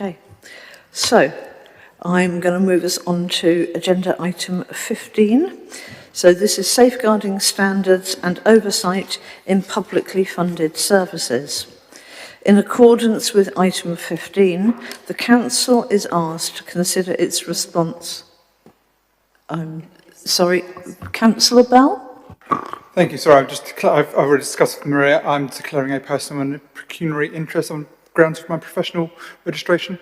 Okay, so I'm going to move us on to agenda item 15. So this is safeguarding standards and oversight in publicly funded services. In accordance with item 15, the Council is asked to consider its response. Sorry, Councillor Bell? Thank you. Sorry, I've already discussed with Maria. I'm declaring a personal and pecuniary interest on grounds of my professional registration.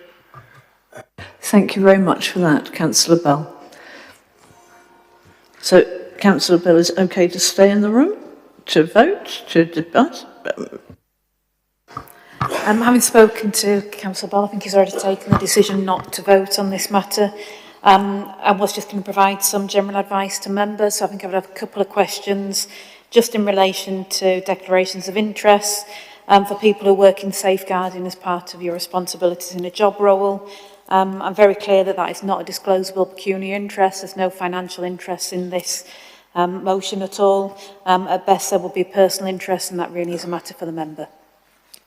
Thank you very much for that, Councillor Bell. So, Councillor Bell is okay to stay in the room, to vote, to debate? Having spoken to Councillor Bell, I think he's already taken the decision not to vote on this matter. I was just going to provide some general advice to members, so I think I would have a couple of questions just in relation to declarations of interest for people who work in safeguarding as part of your responsibilities in a job role. I'm very clear that that is not a disclosable pecuniary interest. There's no financial interest in this motion at all. At best, there will be a personal interest, and that really is a matter for the member.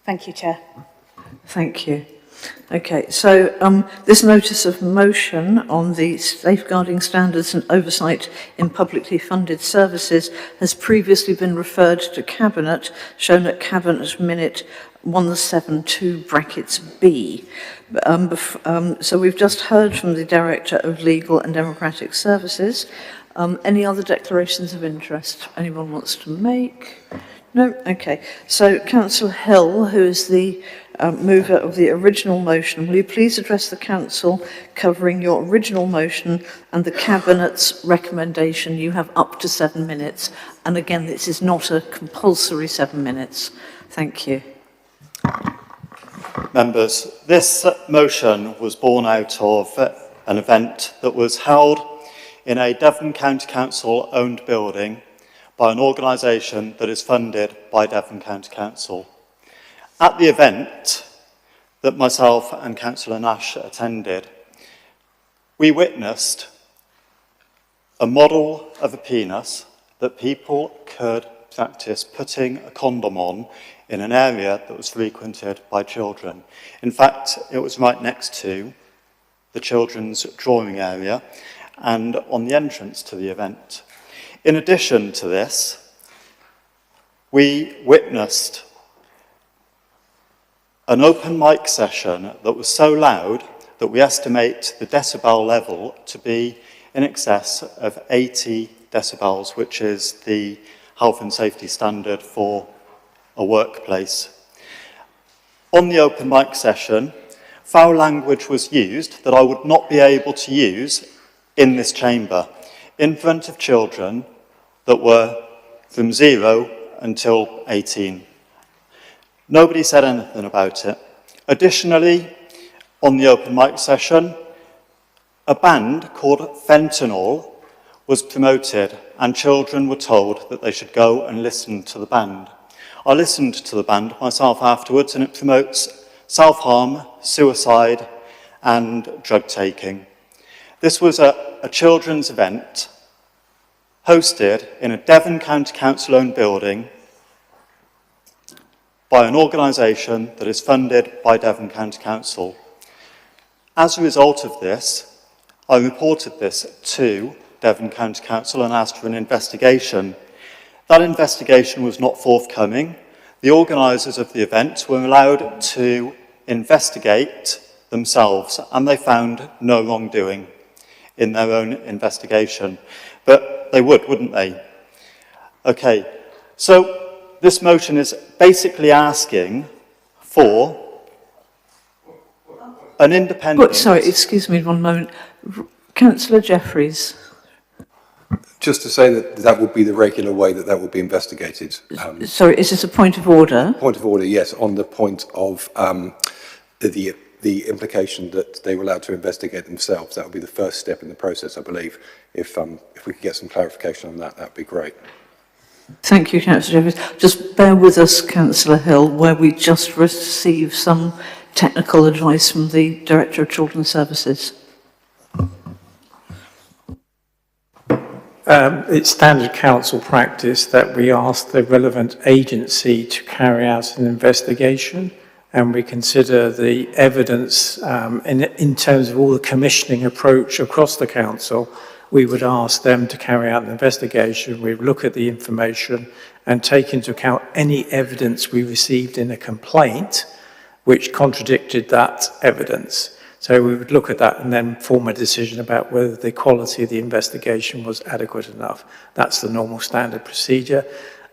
Thank you, Chair. Thank you. Okay, so this notice of motion on the safeguarding standards and oversight in publicly funded services has previously been referred to Cabinet, shown at Cabinet Minute 172 brackets B. So we've just heard from the Director of Legal and Democratic Services. Any other declarations of interest anyone wants to make? No? Okay. So Councillor Hill, who is the mover of the original motion, will you please address the Council covering your original motion and the Cabinet's recommendation? You have up to 7 minutes. And again, this is not a compulsory 7 minutes. Thank you. Members, this motion was born out of an event that was held in a Devon County Council owned building by an organisation that is funded by Devon County Council. At the event that myself and Councillor Nash attended, we witnessed a model of a penis that people could practice putting a condom on in an area that was frequented by children. In fact, it was right next to the children's drawing area and on the entrance to the event. In addition to this, we witnessed an open mic session that was so loud that we estimate the decibel level to be in excess of 80 decibels, which is the health and safety standard for a workplace. On the open mic session, foul language was used that I would not be able to use in this chamber, in front of children that were from 0 until 18. Nobody said anything about it. Additionally, on the open mic session, a band called Fentanyl was promoted and children were told that they should go and listen to the band. I listened to the band myself afterwards, and it promotes self-harm, suicide and drug taking. This was a children's event hosted in a Devon County Council owned building by an organisation that is funded by Devon County Council. As a result of this, I reported this to Devon County Council and asked for an investigation. That investigation was not forthcoming. The organisers of the event were allowed to investigate themselves, and they found no wrongdoing in their own investigation. But they would, wouldn't they? Okay, so this motion is basically asking for an independent... Sorry, excuse me 1 moment. Councillor Jeffreys. Just to say that that would be the regular way that would be investigated. Sorry, is this a point of order? Point of order, yes, on the point of the implication that they were allowed to investigate themselves. That would be the first step in the process, I believe. If we could get some clarification on that, that would be great. Thank you, Councillor Jeffreys. Just bear with us, Councillor Hill, where we just received some technical advice from the Director of Children's Services. It's standard council practice that we ask the relevant agency to carry out an investigation and we consider the evidence in terms of all the commissioning approach across the council, we would ask them to carry out an investigation. We would look at the information and take into account any evidence we received in a complaint which contradicted that evidence. So we would look at that and then form a decision about whether the quality of the investigation was adequate enough. That's the normal standard procedure.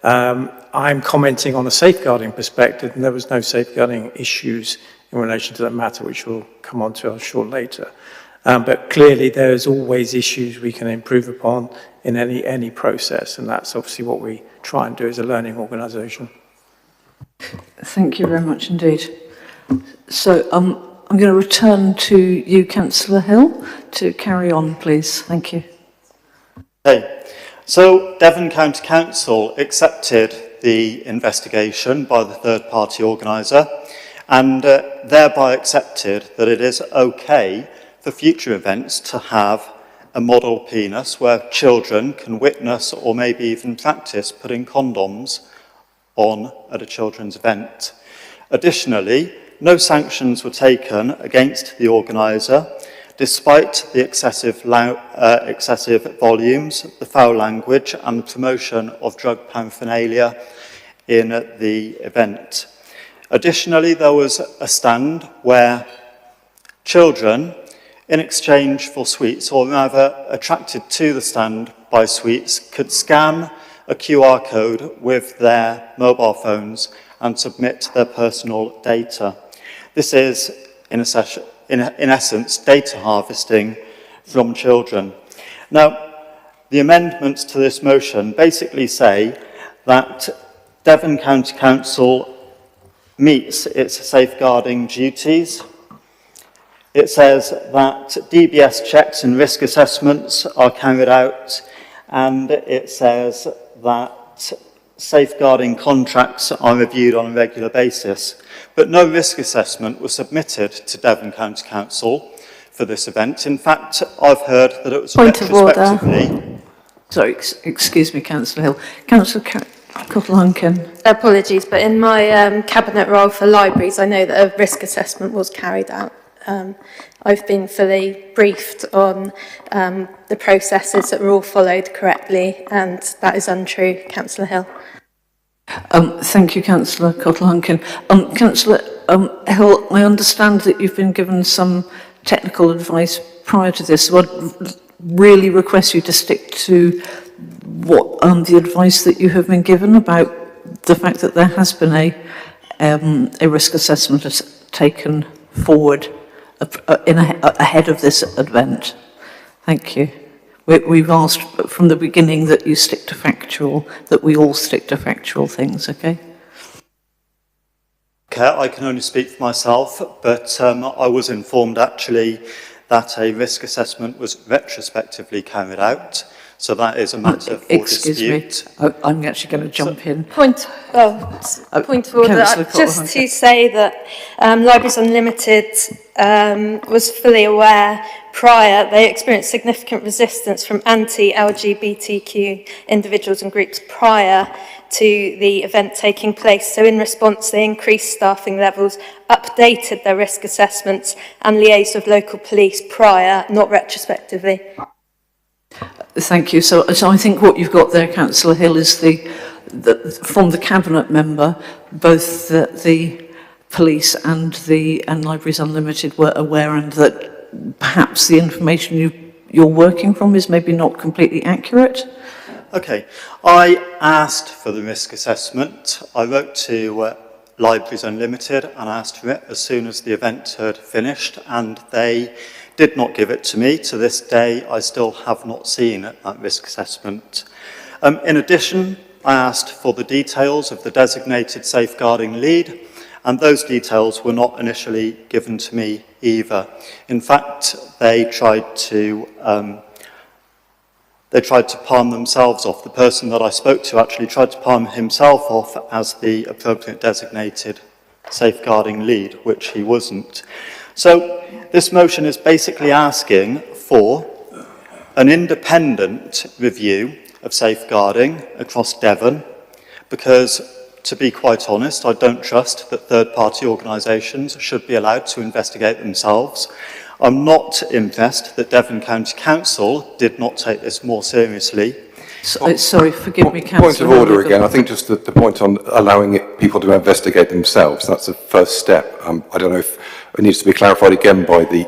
I'm commenting on a safeguarding perspective, and there was no safeguarding issues in relation to that matter, which we'll come on to, I'm sure, later. But clearly there's always issues we can improve upon in any process, and that's obviously what we try and do as a learning organisation. Thank you very much indeed. So I'm going to return to you, Councillor Hill, to carry on, please. Thank you. Okay. So Devon County Council accepted the investigation by the third-party organiser and thereby accepted that it is okay for future events to have a model penis where children can witness or maybe even practice putting condoms on at a children's event. Additionally, no sanctions were taken against the organiser despite the excessive volumes, the foul language and the promotion of drug paraphernalia in the event. Additionally, there was a stand where children, in exchange for sweets, or rather attracted to the stand by sweets, could scan a QR code with their mobile phones and submit their personal data. This is, in essence, data harvesting from children. Now, the amendments to this motion basically say that Devon County Council meets its safeguarding duties. It says that DBS checks and risk assessments are carried out, and it says that safeguarding contracts are reviewed on a regular basis. But no risk assessment was submitted to Devon County Council for this event. In fact, I've heard that it was Point of order. retrospectively... Sorry, excuse me, Councillor Hill. Councillor Cottle-Hunkin. Apologies, but in my cabinet role for libraries, I know that a risk assessment was carried out. I've been fully briefed on the processes that were all followed correctly, and that is untrue, Councillor Hill. Thank you, Councillor Cottle-Hunkin. Councillor Hill, I understand that you've been given some technical advice prior to this, so I'd really request you to stick to what the advice that you have been given about the fact that there has been a risk assessment taken forward ahead of this event. Thank you. We've asked from the beginning that you stick to factual, that we all stick to factual things, okay? Okay, I can only speak for myself, but I was informed actually that a risk assessment was retrospectively carried out, so that is a matter for dispute. Excuse me, I'm actually going to jump in. Point of order, just to say that Libraries Unlimited was fully aware prior, they experienced significant resistance from anti-LGBTQ individuals and groups prior to the event taking place. So in response, they increased staffing levels, updated their risk assessments and liaised with local police prior, not retrospectively. Thank you. So I think what you've got there, Councillor Hill, is from the Cabinet member, both the police and Libraries Unlimited were aware, and that perhaps the information you're working from is maybe not completely accurate. Okay, I asked for the risk assessment. I wrote to Libraries Unlimited and asked for it as soon as the event had finished, and they did not give it to me. To this day, I still have not seen that risk assessment. In addition, I asked for the details of the designated safeguarding lead, and those details were not initially given to me either. In fact, they tried to palm themselves off. The person that I spoke to actually tried to palm himself off as the appropriate designated safeguarding lead, which he wasn't. So this motion is basically asking for an independent review of safeguarding across Devon, because to be quite honest, I don't trust that third-party organisations should be allowed to investigate themselves. I'm not impressed that Devon County Council did not take this more seriously. Sorry, forgive me, Councillor. Point of order again. I think just the point on allowing people to investigate themselves, that's the first step. I don't know if it needs to be clarified again by the...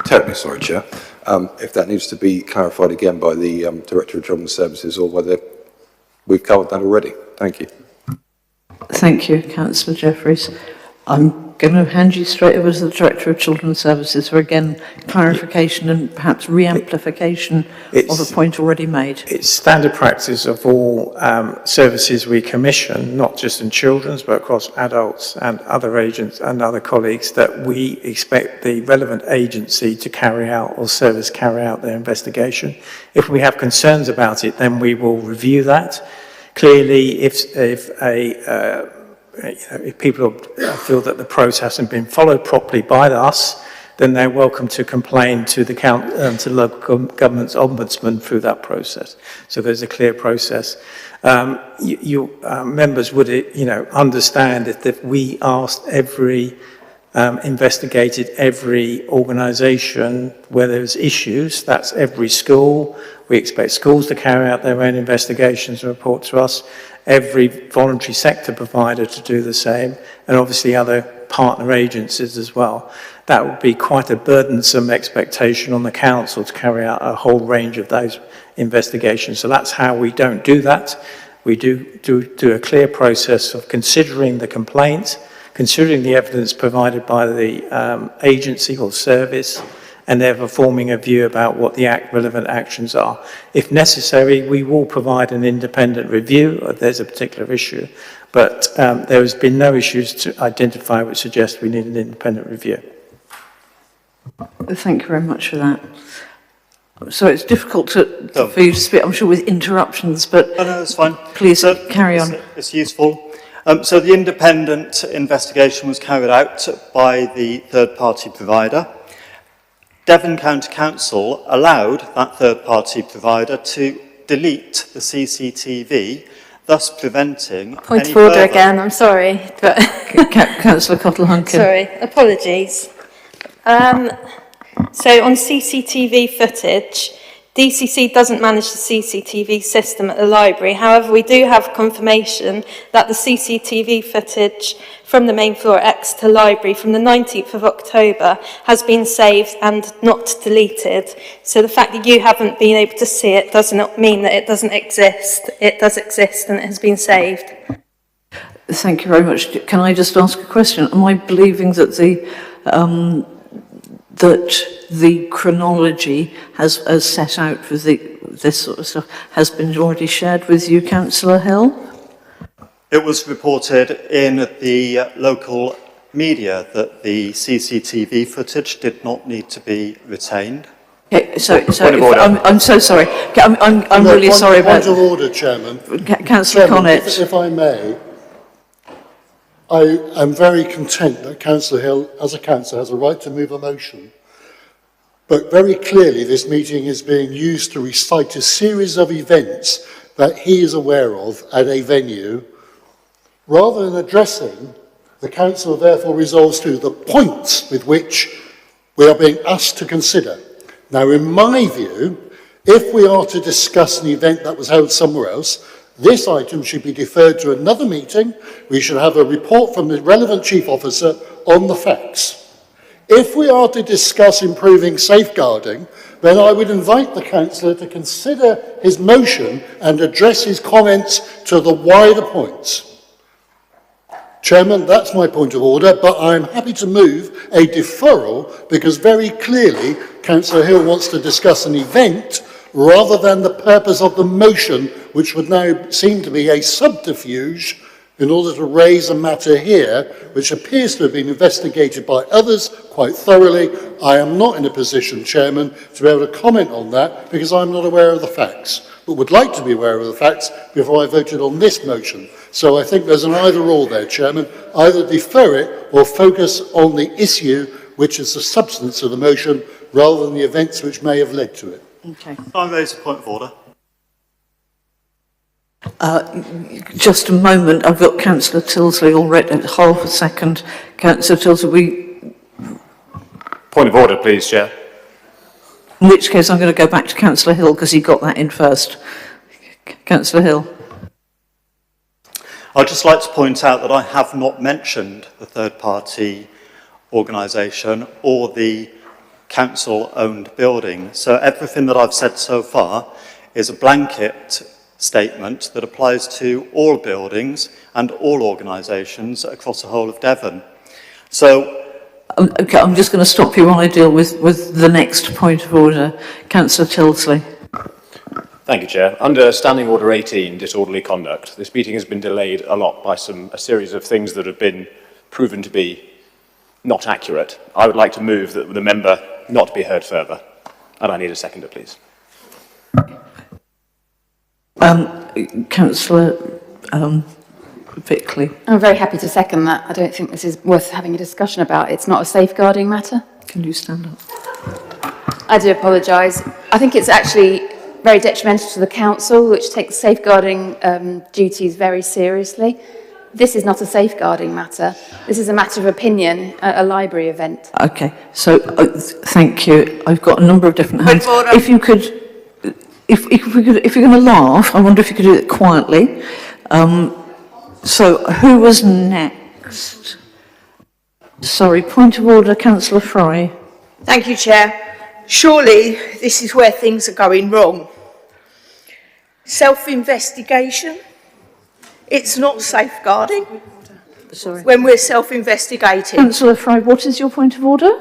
terribly sorry, Chair. If that needs to be clarified again by the Director of Children's Services or whether we've covered that already. Thank you. Thank you, Councillor Jeffreys. I'm going to hand you straight over to the Director of Children's Services for, again, clarification and perhaps re-amplification of a point already made. It's standard practice of all services we commission, not just in children's, but across adults and other agents and other colleagues, that we expect the relevant agency to carry out or service carry out their investigation. If we have concerns about it, then we will review that. Clearly, if people feel that the process hasn't been followed properly by us, then they're welcome to complain to the to local government's ombudsman through that process. So there's a clear process. Members would, understand if we asked investigated every organisation where there's issues. That's every school. We expect schools to carry out their own investigations and report to us. Every voluntary sector provider to do the same, and obviously other partner agencies as well. That would be quite a burdensome expectation on the council to carry out a whole range of those investigations. So that's how we don't do that. We do a clear process of considering the complaint, considering the evidence provided by the agency or service, and therefore forming a view about what the relevant actions are. If necessary, we will provide an independent review if there's a particular issue, but there has been no issues to identify which suggest we need an independent review. Thank you very much for that. So it's difficult for you to speak, I'm sure, with interruptions, but no, that's fine. Please carry on. It's useful. So the independent investigation was carried out by the third-party provider. Devon County Council allowed that third-party provider to delete the CCTV, thus preventing... Point of order again, I'm sorry. But Councillor Cottle-Hunkin. Sorry, apologies. So on CCTV footage, DCC doesn't manage the CCTV system at the library. However, we do have confirmation that the CCTV footage from the main floor at Exeter Library from the 19th of October has been saved and not deleted. So the fact that you haven't been able to see it does not mean that it doesn't exist. It does exist and it has been saved. Thank you very much. Can I just ask a question? Am I believing that the chronology as set out for this sort of stuff has been already shared with you, Councillor Hill? It was reported in the local media that the CCTV footage did not need to be retained. Okay, I'm so sorry. I'm really sorry about... Point of order, Chairman. Councillor Connett. If I may, I am very content that Councillor Hill, as a councillor, has a right to move a motion. But very clearly, this meeting is being used to recite a series of events that he is aware of at a venue. Rather than addressing, the council therefore resolves to the points with which we are being asked to consider. Now, in my view, if we are to discuss an event that was held somewhere else, this item should be deferred to another meeting. We should have a report from the relevant chief officer on the facts. If we are to discuss improving safeguarding, then I would invite the councillor to consider his motion and address his comments to the wider points. Chairman, that's my point of order, but I'm happy to move a deferral because very clearly Councillor Hill wants to discuss an event rather than the purpose of the motion, which would now seem to be a subterfuge in order to raise a matter here, which appears to have been investigated by others quite thoroughly. I am not in a position, Chairman, to be able to comment on that because I'm not aware of the facts, but would like to be aware of the facts before I voted on this motion. So I think there's an either-or there, Chairman. Either defer it or focus on the issue, which is the substance of the motion, rather than the events which may have led to it. Okay. I'll raise a point of order. Just a moment, I've got Councillor Tilsley already at half a second. Councillor Tilsley, Point of order, please, Chair. in which case I'm going to go back to Councillor Hill because he got that in first. Councillor Hill. I'd just like to point out that I have not mentioned the third-party organisation or the council-owned building. So everything that I've said so far is a blanket statement that applies to all buildings and all organisations across the whole of Devon. So, Okay, I'm just going to stop you while I deal with the next point of order. Councillor Tilsley. Thank you, Chair. Under Standing Order 18, disorderly conduct, this meeting has been delayed a lot by a series of things that have been proven to be not accurate. I would like to move that the member not be heard further. And I need a seconder, please. Councillor Bickley. I'm very happy to second that. I don't think this is worth having a discussion about. It's not a safeguarding matter. Can you stand up? I do apologise. I think it's actually very detrimental to the council, which takes safeguarding duties very seriously. This is not a safeguarding matter. This is a matter of opinion, a library event. Okay, so thank you. I've got a number of different hands. If you could, if you're going to laugh, I wonder if you could do it quietly. So who was next? Sorry, point of order, Councillor Fry. Thank you, Chair. Surely this is where things are going wrong. Self-investigation. It's not safeguarding. Sorry. When we're self-investigating. Councillor Fry, what is your point of order?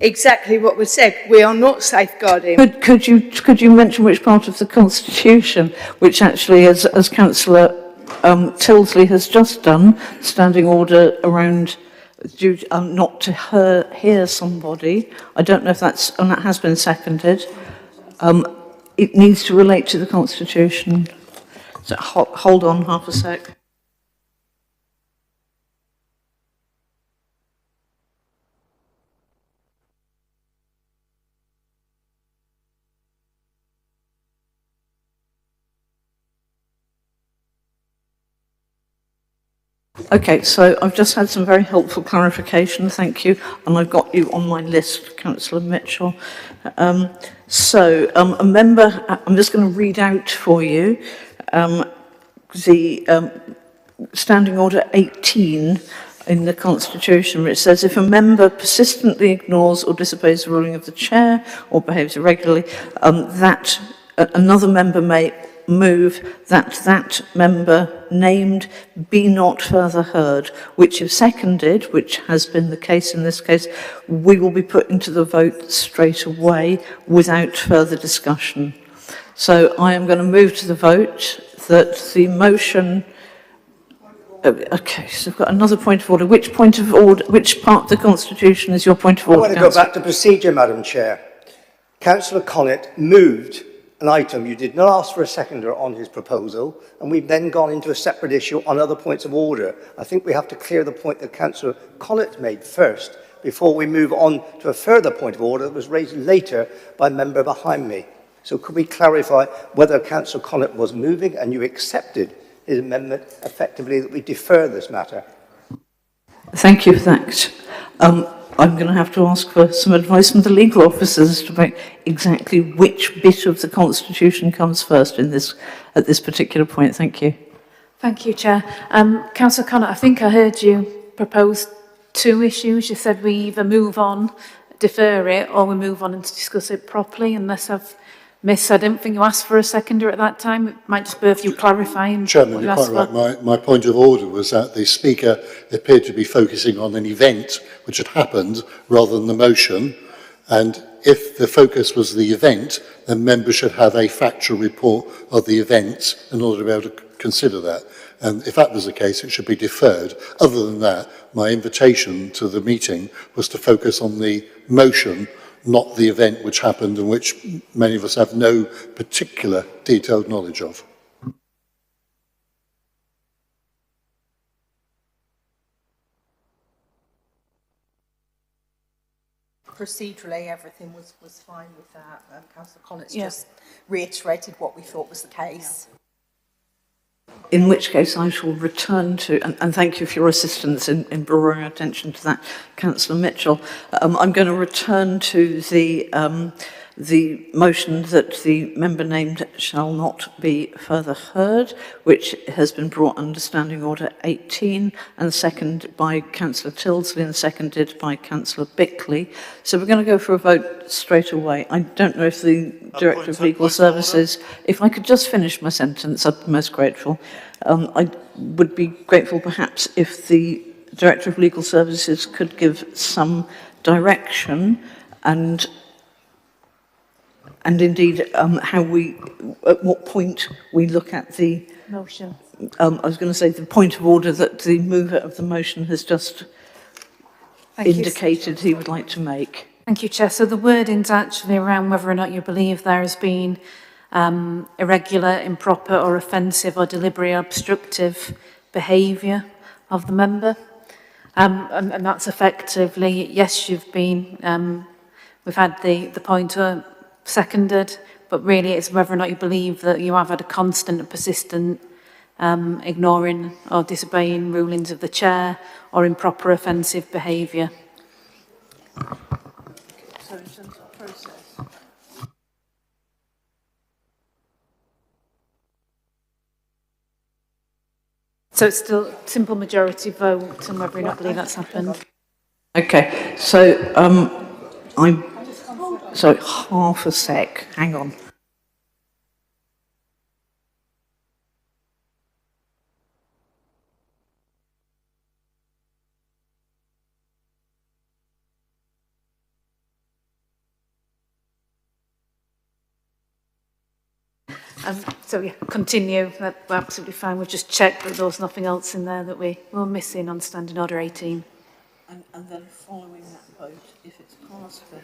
Exactly what was said. We are not safeguarding. Could you mention which part of the Constitution, which actually, as Councillor Tilsley has just done, standing order around not to hear somebody. I don't know if that's, and that has been seconded. It needs to relate to the Constitution. So hold on half a sec. Okay, so I've just had some very helpful clarification, thank you, and I've got you on my list, Councillor Mitchell. A member, I'm just going to read out for you the Standing Order 18 in the Constitution, which says if a member persistently ignores or disobeys the ruling of the chair or behaves irregularly, that another member may move that member named be not further heard, which if seconded, which has been the case in this case, we will be putting to the vote straight away without further discussion. So I am going to move to the vote that the motion... Okay, so I've got another point of order. Which point of order, which part of the Constitution is your point of order? I want to go back to procedure, Madam Chair. Councillor Connaught moved an item. You did not ask for a seconder on his proposal, and we've then gone into a separate issue on other points of order. I think we have to clear the point that Councillor Connaught made first before we move on to a further point of order that was raised later by a member behind me. So could we clarify whether Councillor Connaught was moving and you accepted his amendment effectively that we defer this matter? Thank you for that. I'm going to have to ask for some advice from the legal officers to make exactly which bit of the Constitution comes first in this, at this particular point. Thank you. Thank you, Chair. Councillor Connaught, I think I heard you propose two issues. You said we either move on, defer it, or we move on and discuss it properly, unless I've missed. I didn't think you asked for a seconder at that time. It might just be if you clarifying. Chairman, you're quite right. My point of order was that the Speaker appeared to be focusing on an event which had happened rather than the motion. And if the focus was the event, then members should have a factual report of the event in order to be able to consider that. And if that was the case, it should be deferred. Other than that, my invitation to the meeting was to focus on the motion, not the event which happened and which many of us have no particular detailed knowledge of. Procedurally, everything was fine with that. Councillor Connaught just reiterated what we thought was the case. In which case I shall return to, and thank you for your assistance in drawing attention to that, Councillor Mitchell. I'm going to return to the motion that the member named shall not be further heard, which has been brought under Standing Order 18 and seconded by Councillor Tilsley and seconded by Councillor Bickley. So we're going to go for a vote straight away. I don't know if the Director of Legal Services, if I could just finish my sentence, I'd be most grateful. I would be grateful perhaps if the Director of Legal Services could give some direction and indeed how we, at what point we look at the Motion. I was going to say the point of order that the mover of the motion has just indicated he would like to make. Thank you, Chair. So the wording's actually around whether or not you believe there has been irregular, improper or offensive or deliberate obstructive behaviour of the member. And that's effectively, yes, you've been, we've had the pointer seconded, but really it's whether or not you believe that you have had a constant and persistent ignoring or disobeying rulings of the chair or improper offensive behaviour. So in terms of process. So it's still simple majority vote and whether or not believe that's happened. Okay, so I'm sorry, half a sec, hang on. So yeah, continue. We're absolutely fine. We've just checked that there was nothing else in there that we were missing on Standing Order 18. And then following that vote, if it's passed, then...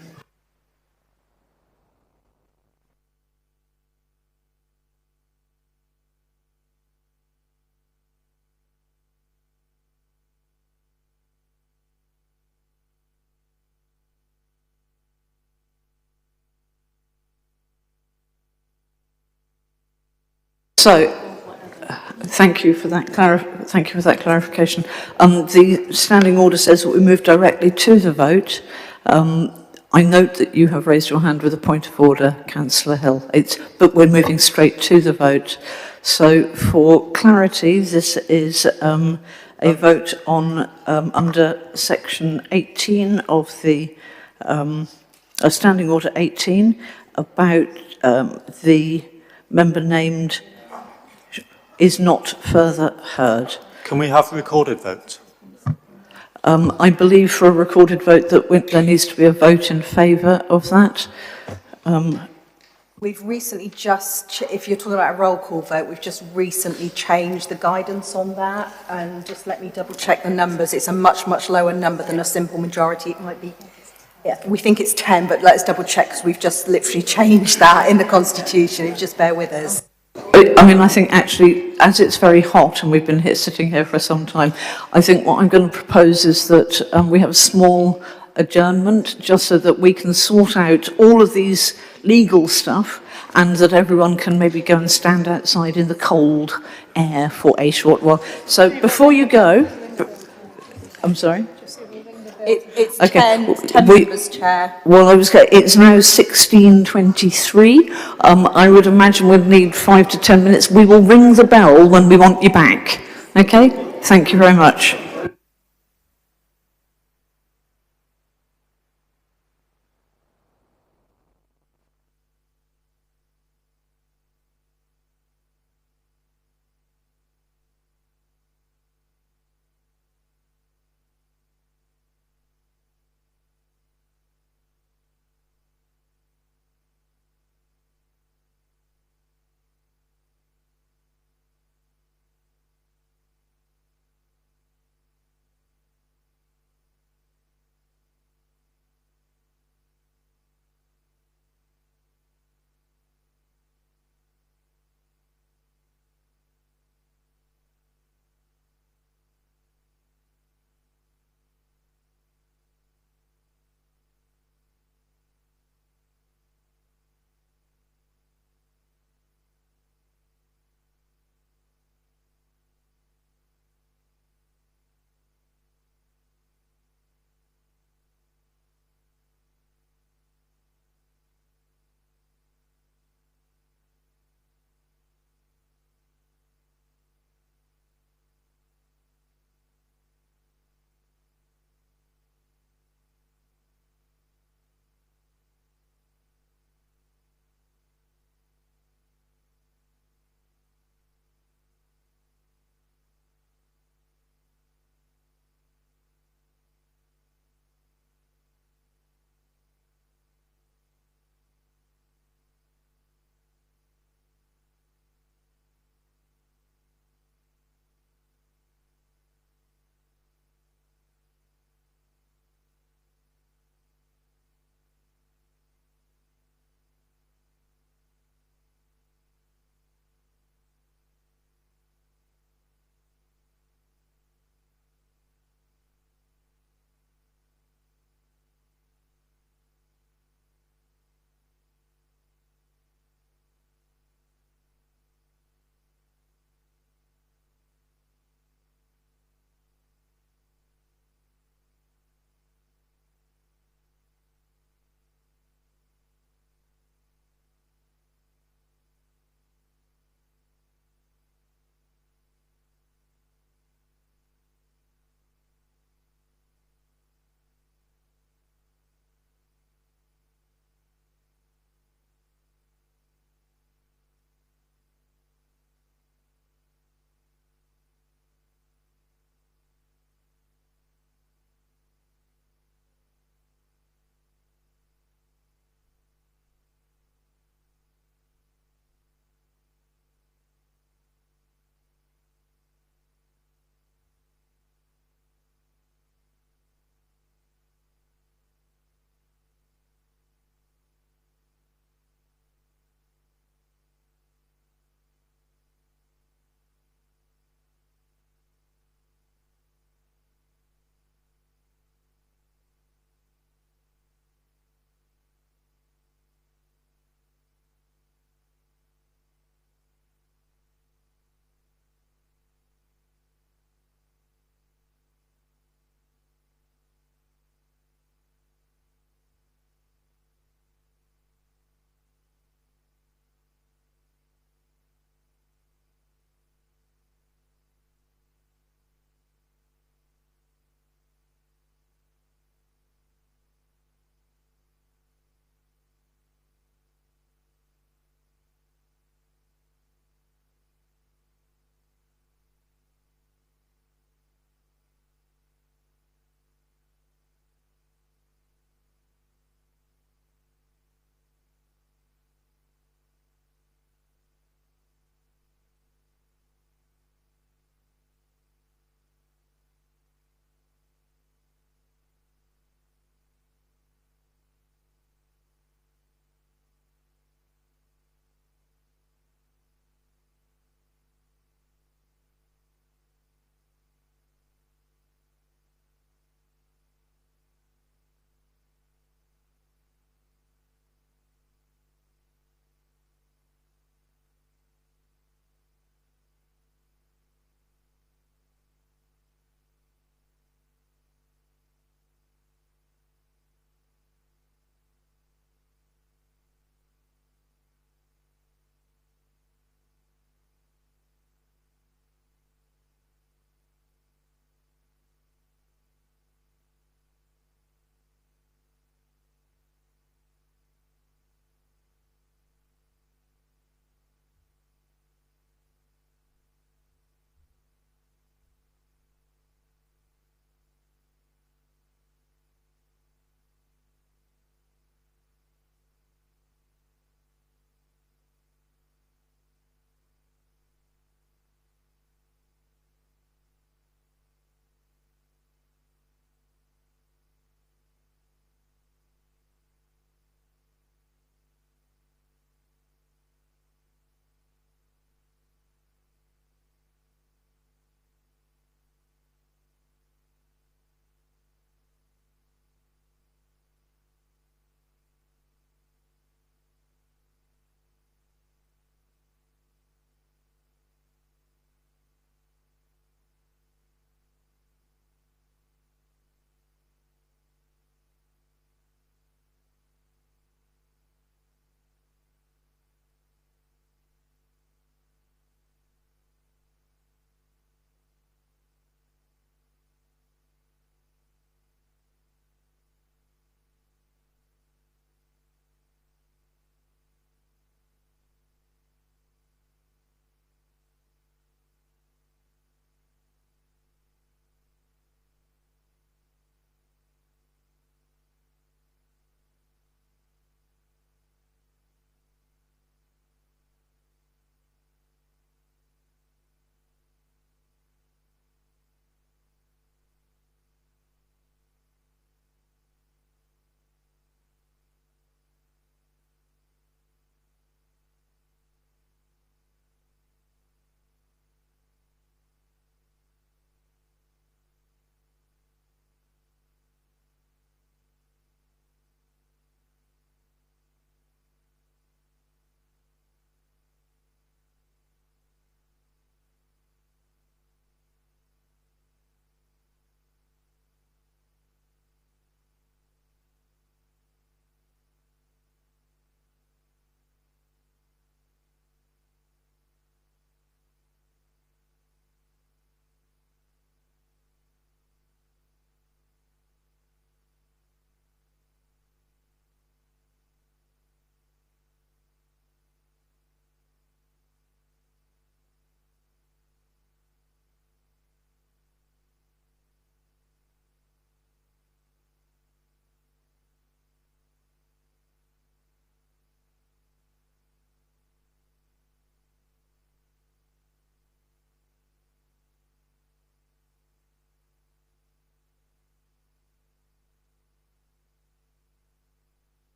So, thank you for that clarification. The standing order says that we move directly to the vote. I note that you have raised your hand with a point of order, Councillor Hill. But we're moving straight to the vote. So, for clarity, this is a vote on under section 18 of the Standing Order 18 about the member named is not further heard. Can we have a recorded vote? I believe for a recorded vote that there needs to be a vote in favour of that. We've recently just, if you're talking about a roll call vote, we've just recently changed the guidance on that. And just let me double check the numbers. It's a much, much lower number than a simple majority. It might be, yeah, we think it's 10, but let's double check because we've just literally changed that in the Constitution. If just bear with us. I mean, I think actually, as it's very hot and we've been sitting here for some time, I think what I'm going to propose is that we have a small adjournment just so that we can sort out all of these legal stuff and that everyone can maybe go and stand outside in the cold air for a short while. So before you go, I'm sorry? It's okay. 10 members, Chair. Well, it's now 16:23. I would imagine we'll need 5 to 10 minutes. We will ring the bell when we want you back. Okay? Thank you very much.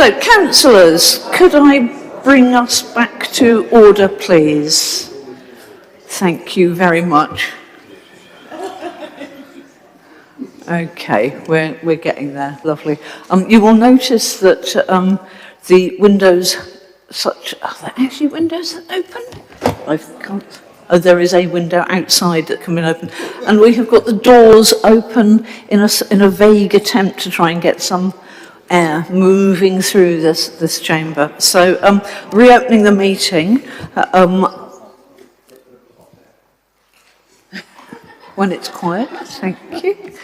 So, councillors, could I bring us back to order, please? Thank you very much. Okay, we're getting there. Lovely. You will notice that the windows, are there actually windows that open? I can't. Oh, there is a window outside that can be opened, and we have got the doors open in a vague attempt to try and get some air moving through this chamber. So, reopening the meeting. When it's quiet, thank you.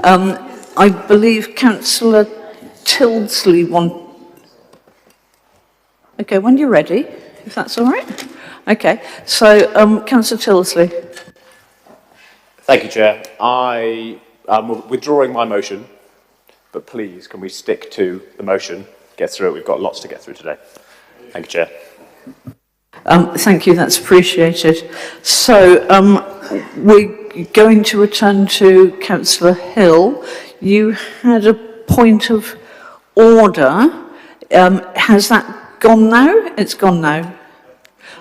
I believe Councillor Tildesley Okay, when you're ready, if that's all right. Okay, so Councillor Tildesley. Thank you, Chair. I am withdrawing my motion, but please, can we stick to the motion, get through it? We've got lots to get through today. Thank you, Chair. Thank you, that's appreciated. So, we're going to return to Councillor Hill. You had a point of order. Has that gone now? It's gone now.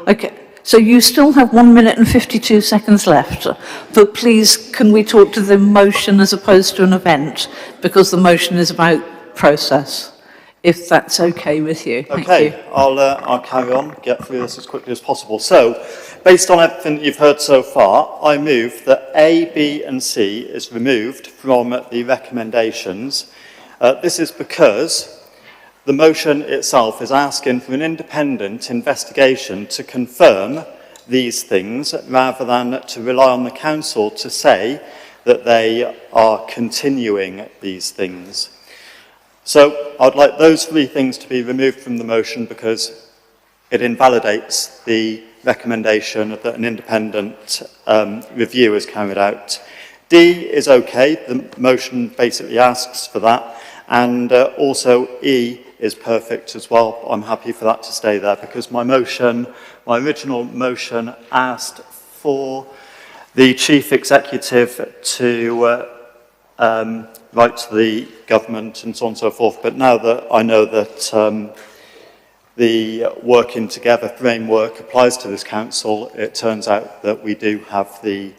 Okay, so you still have 1 minute and 52 seconds left. But please, can we talk to the motion as opposed to an event? Because the motion is about process. If that's okay with you. Thank you. I'll carry on, get through this as quickly as possible. So, based on everything that you've heard so far, I move that A, B and C is removed from the recommendations. This is because the motion itself is asking for an independent investigation to confirm these things rather than to rely on the council to say that they are continuing these things. So I'd like those three things to be removed from the motion because it invalidates the recommendation that an independent review is carried out. D is okay, the motion basically asks for that, and also E is perfect as well. I'm happy for that to stay there because my original motion asked for the Chief Executive to write to the government and so on and so forth. But now that I know that the working together framework applies to this council, it turns out that we do have the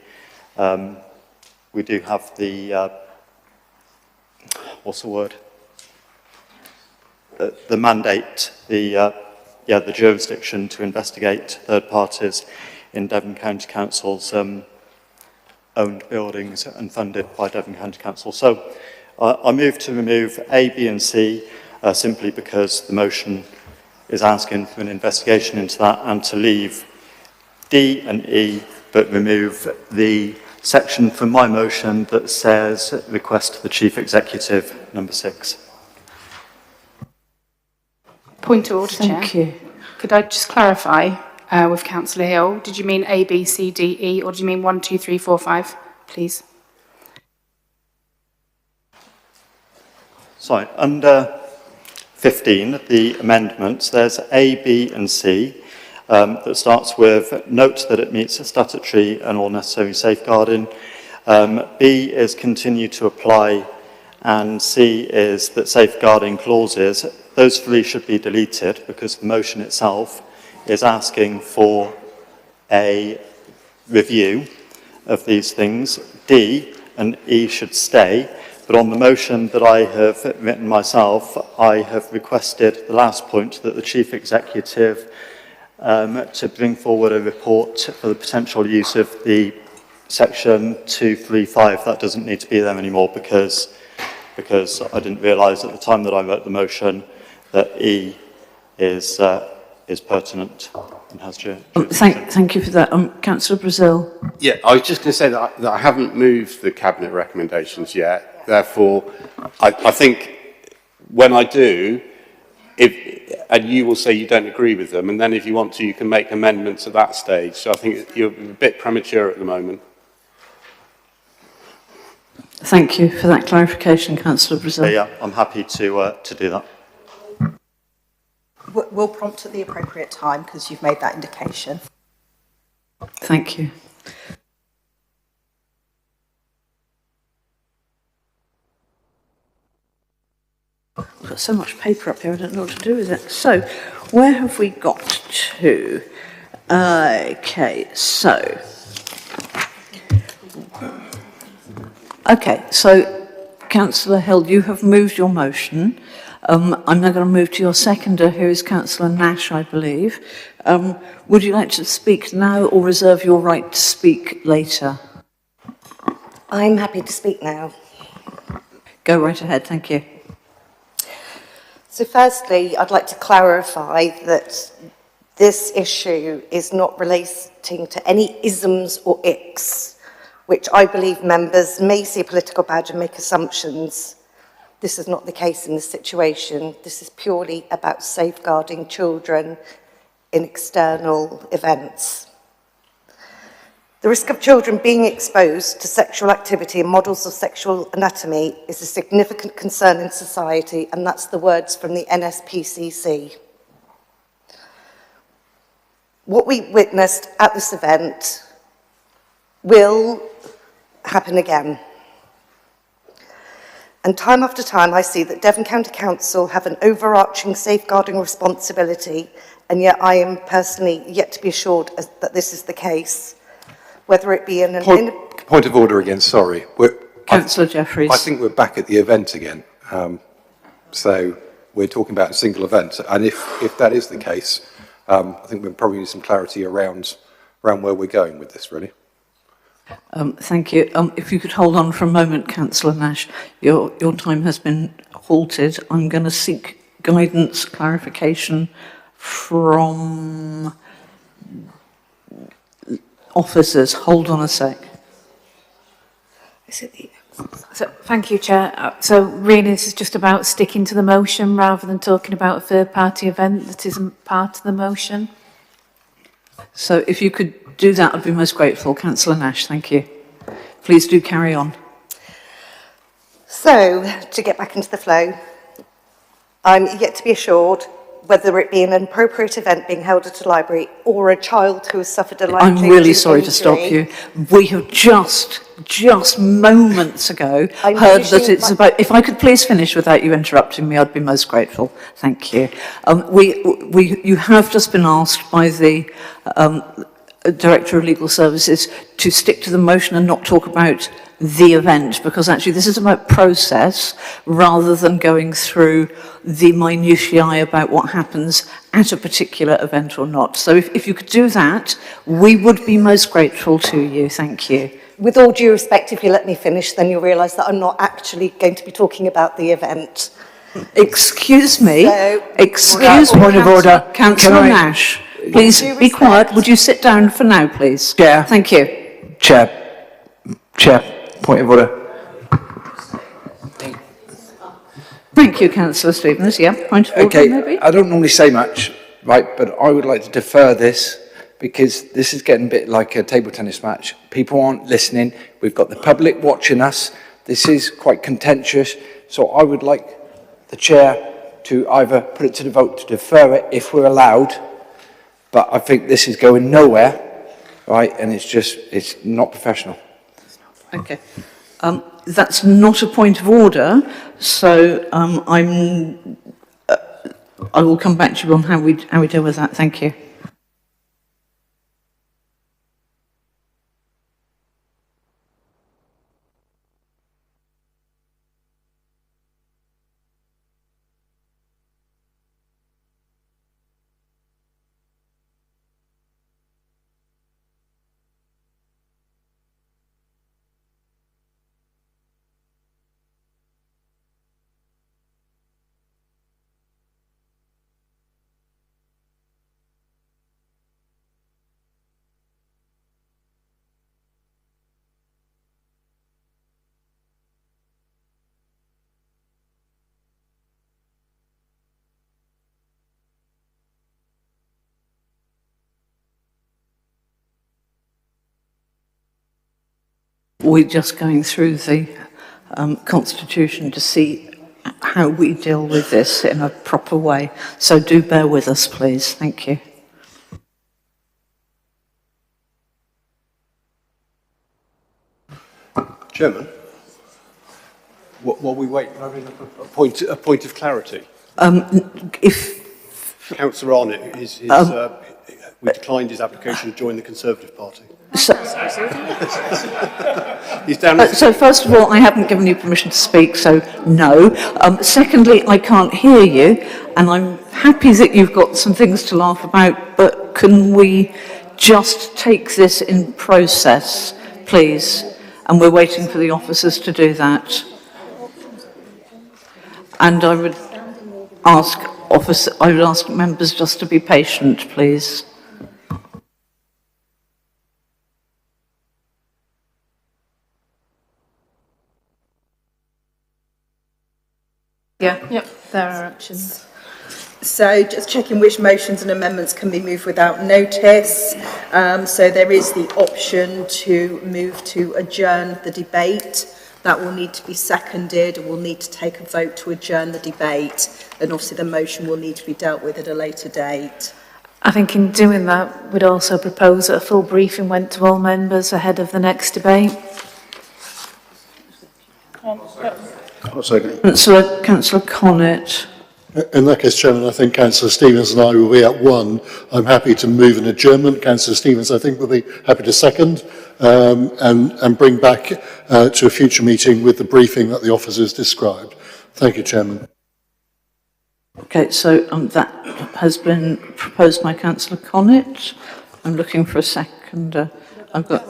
what's the word? The mandate, the jurisdiction to investigate third parties in Devon County Council's owned buildings and funded by Devon County Council. So I move to remove A, B and C simply because the motion is asking for an investigation into that, and to leave D and E but remove the section from my motion that says request to the Chief Executive, number 6. Point of order, Chair. Thank you. Could I just clarify with Councillor Hill? Did you mean A, B, C, D, E, or do you mean 1, 2, 3, 4, 5, please? Sorry, under 15, the amendments, there's A, B and C that starts with note that it meets the statutory and all necessary safeguarding. B is continue to apply, and C is that safeguarding clauses. Those three should be deleted because the motion itself is asking for a review of these things. D and E should stay, but on the motion that I have written myself, I have requested the last point that the Chief Executive to bring forward a report for the potential use of the section 235. That doesn't need to be there anymore because I didn't realise at the time that I wrote the motion that E is pertinent and has jurisdiction. Thank you for that. Councillor Brazil. Yeah, I was just going to say that I haven't moved the Cabinet recommendations yet. Therefore, I think when I do, and you will say you don't agree with them, and then if you want to, you can make amendments at that stage. So I think you're a bit premature at the moment. Thank you for that clarification, Councillor Brazil. Yeah, I'm happy to do that. We'll prompt at the appropriate time because you've made that indication. Thank you. got so much paper up here, I don't know what to do with it. So, where have we got to? Okay, so... Okay, so, Councillor Hill, you have moved your motion. I'm now going to move to your seconder, who is Councillor Nash, I believe. Would you like to speak now or reserve your right to speak later? I'm happy to speak now. Go right ahead, thank you. So firstly, I'd like to clarify that this issue is not relating to any isms or icks, which I believe members may see a political badge and make assumptions. This is not the case in this situation. This is purely about safeguarding children in external events. The risk of children being exposed to sexual activity and models of sexual anatomy is a significant concern in society, and that's the words from the NSPCC. What we witnessed at this event will happen again. And time after time, I see that Devon County Council have an overarching safeguarding responsibility, and yet I am personally yet to be assured that this is the case. Whether it be in an... Point of order again, sorry. Councillor Jeffreys. I think we're back at the event again. So we're talking about a single event. And if that is the case, I think we probably need some clarity around where we're going with this, really. Thank you. If you could hold on for a moment, Councillor Nash. Your time has been halted. I'm going to seek guidance, clarification from officers. Hold on a sec. So, thank you, Chair. So really this is just about sticking to the motion rather than talking about a third-party event that isn't part of the motion. So if you could do that, I'd be most grateful. Councillor Nash, thank you. Please do carry on. So, to get back into the flow, I'm yet to be assured whether it be an appropriate event being held at a library or a child who has suffered a life-changing I'm really sorry injury. to stop you. We have just moments ago heard that it's about... If I could please finish without you interrupting me, I'd be most grateful. Thank you. You have just been asked by the Director of Legal Services to stick to the motion and not talk about the event, because actually this is about process rather than going through the minutiae about what happens at a particular event or not. So if you could do that, we would be most grateful to you. Thank you. With all due respect, if you let me finish, then you'll realise that I'm not actually going to be talking about the event. Excuse me. Point of order. Councillor Nash, please be quiet. Would you sit down for now, please? Chair. Thank you. Chair, point of order. Thank you, Councillor Stevens. Yeah, point of order, maybe? I don't normally say much, right, but I would like to defer this because this is getting a bit like a table tennis match. People aren't listening. We've got the public watching us. This is quite contentious. So I would like the chair to either put it to the vote to defer it if we're allowed, but I think this is going nowhere, right, and it's not professional. Okay. That's not a point of order, so I will come back to you on how we deal with that. Thank you. We're just going through the Constitution to see how we deal with this in a proper way. So do bear with us, please. Thank you. Chairman, While we wait, can I bring up a point of clarity? If Councillor Arnott, we declined his application to join the Conservative Party. So, He's down. So first of all, I haven't given you permission to speak, so no. Secondly, I can't hear you, and I'm happy that you've got some things to laugh about, but can we just take this in process, please? And we're waiting for the officers to do that. And I would ask members just to be patient, please. Yeah, yep, there are options. So just checking which motions and amendments can be moved without notice. So there is the option to move to adjourn the debate. That will need to be seconded, and we'll need to take a vote to adjourn the debate. And obviously the motion will need to be dealt with at a later date. I think in doing that, we'd also propose that a full briefing went to all members ahead of the next debate. Councillor Connett. In that case, Chairman, I think Councillor Stevens and I will be at one. I'm happy to move an adjournment. Councillor Stevens, I think, will be happy to second and bring back to a future meeting with the briefing that the officers described. Thank you, Chairman. Okay, so that has been proposed by Councillor Connett. I'm looking for a seconder. I've got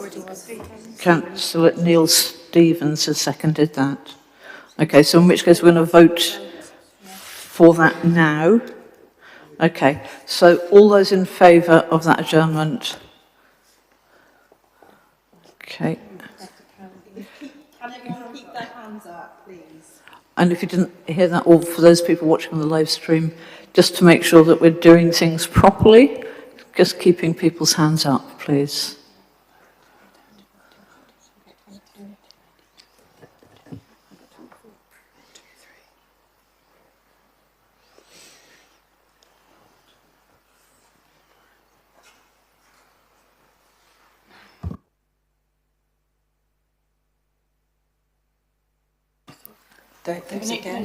Councillor Neil Stevens has seconded that. Okay, so in which case we're going to vote for that now. Okay, so all those in favour of that adjournment? Okay. Can everyone keep their hands up, please? And if you didn't hear that, or for those people watching on the live stream, just to make sure that we're doing things properly, just keeping people's hands up, please. Those again.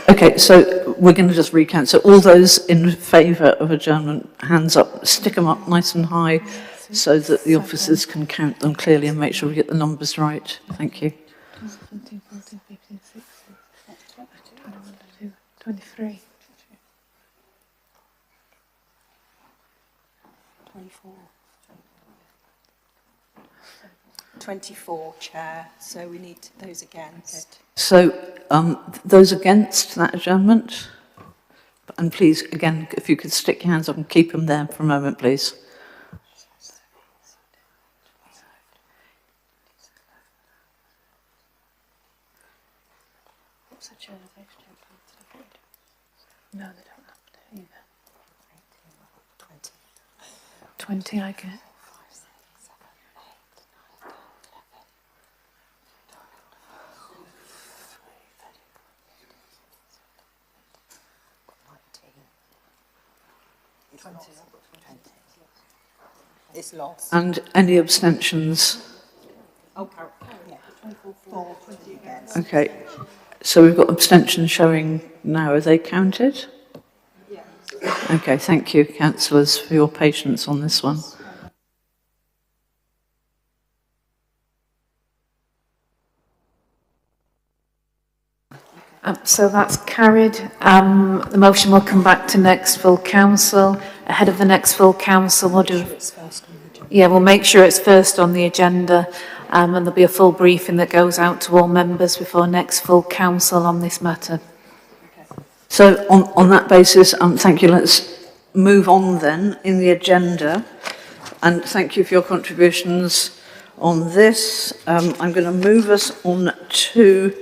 Okay, so we're going to just recount. So all those in favour of adjournment, hands up, stick them up nice and high so that the officers can count them clearly and make sure we get the numbers right. Thank you. 23. 24, Chair. So we need those against. So those against that adjournment? And please, again, if you could stick your hands up and keep them there for a moment, please. No, they don't have to either. 20, I get. It's lost. And any abstentions? Oh, yeah, 24, 20 against. Okay, so we've got abstentions showing now. Are they counted? Yeah. Okay, thank you, councillors, for your patience on this one. So that's carried. The motion will come back to next full council. Ahead of the next full council, we'll do. Yeah, we'll make sure it's first on the agenda, and there'll be a full briefing that goes out to all members before next full council on this matter. So on that basis, thank you. Let's move on then in the agenda, and thank you for your contributions on this. I'm going to move us on to